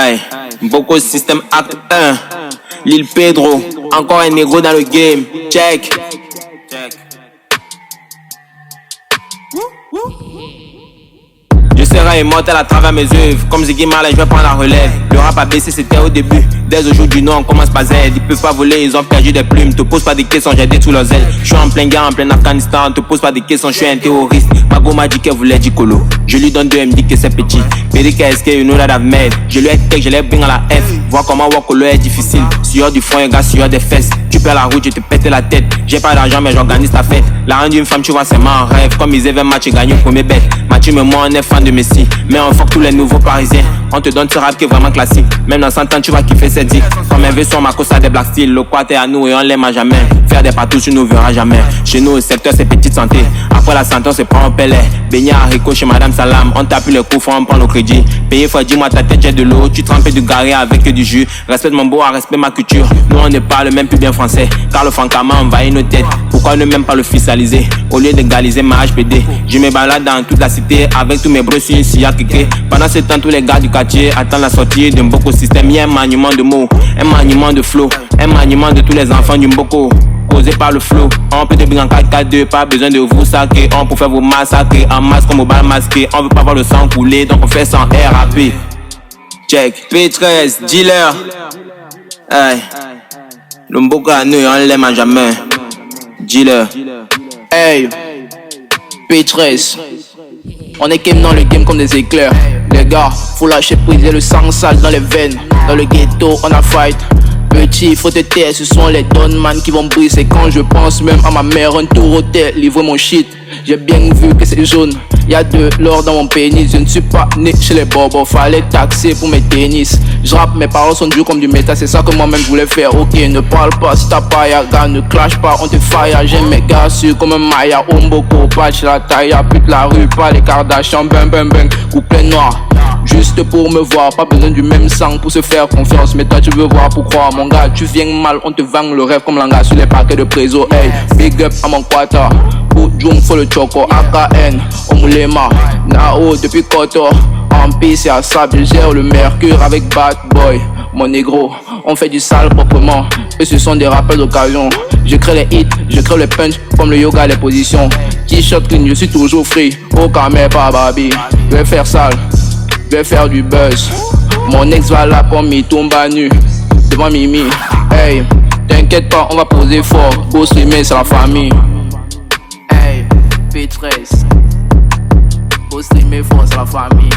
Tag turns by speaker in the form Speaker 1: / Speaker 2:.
Speaker 1: Aïe, Boko System Act 1. Lil Pedro, encore un négro dans le game. Check. Je serai immortel à travers mes œuvres. Comme Ziggy Marley, je vais prendre la relève. Le rap a baissé, c'était au début. Dès aujourd'hui, non, on commence pas Z. Ils peuvent pas voler, ils ont perdu des plumes. Te pose pas des questions, j'ai détruit leurs ailes. Je suis en plein guerre, en plein Afghanistan. Te pose pas des questions, je suis un terroriste. Mago m'a dit qu'elle voulait du colo. Je lui donne 2, elle me dit que c'est petit. PDKSK, you know that I've made. Je lui ai tech, je l'ai bring à la F. Vois comment Wakolo est difficile. Sueur du front, un gars, sueur des fesses. Tu perds la route, je te pète la tête. J'ai pas d'argent, mais j'organise ta fête. La reine d'une femme, tu vois, c'est mon rêve. Comme ils avaient match, j'ai gagné le premier bet. Mathieu, mais moi, on est fan de Messi. Mais on fuck tous les nouveaux parisiens. On te donne ce rap qui est vraiment classique. Même dans 100 ans, tu vas kiffer cette zik. Comme un vaisseau, ma cosa des black style. Le quad est à nous et on l'aime à jamais. Faire des patous, tu nous verras jamais. Chez nous, au secteur, c'est petite santé. Après la santé, on se prend en pellet. Beignet haricot chez Madame Salam. On tape le coup, faut on prend le crédit. Payer, faut dis-moi ta tête, j'ai de l'eau. Tu trempes du garé avec du jus. Respecte mon beau, respecte ma culture. Nous, on ne parle même plus bien français. Car le francament envahit nos têtes. Pourquoi ne même pas le fiscaliser? Au lieu d'égaliser ma HPD, je me balade dans toute la cité avec tous mes bros sur une silla kéké. Pendant ce temps, tous les gars du quartier attendent la sortie d'un Boko System. Il y a un maniement de mots, un maniement de flow, un maniement de tous les enfants du Boko. Causé par le flow, on peut te bring en 4-4-2, pas besoin de vous saquer. On peut faire vous massacrer en masse comme au bal masqué. On veut pas voir le sang couler, donc on fait sans RAP. Check, P13, dealer. Aïe, le Mboko à nous, on l'aime à jamais. Dealer.
Speaker 2: Hey, P13. On est game dans le game comme des éclairs. Les gars, faut lâcher prise, y'a le sang sale dans les veines. Dans le ghetto, on a fight. Petit, faut te taire, ce sont les donman qui vont briser. Quand je pense même à ma mère, un tour au terre, livrer mon shit. J'ai bien vu que c'est jaune, y'a de l'or dans mon pénis. Je ne suis pas né chez les bobos, fallait taxer pour mes tennis. Je rappe, mes paroles sont dures comme du métal, c'est ça que moi-même je voulais faire. Ok, ne parle pas si t'as pas, y'a gars, ne clash pas, on te fire. J'aime mes gars sûrs comme un Maya, Omboko, patch la taille, pute la rue, pas les Kardashians, bang bang bang, couplet noir. Juste pour me voir, pas besoin du même sang pour se faire confiance. Mais toi tu veux voir pourquoi mon gars, tu viens mal, on te vend le rêve comme l'anga sur les paquets de préso. Hey, big up à mon quata, pour Jung faut le choco, AKN, Omulema, Nao depuis Koto. En piste et à sable, je gère le mercure avec Bad Boy. Mon négro, on fait du sale proprement. Et ce sont des rappels d'occasion. Je crée les hits, je crée les punch comme le yoga, les positions. T-shirt clean, je suis toujours free. Aucun mais pas Barbie. Je vais faire sale, je vais faire du buzz. Mon ex va là pour m'y tomber nu devant Mimi. Hey, t'inquiète pas, on va poser fort. Beau streamer, c'est la famille. Hey, P13. Beau streamer fort, c'est la famille.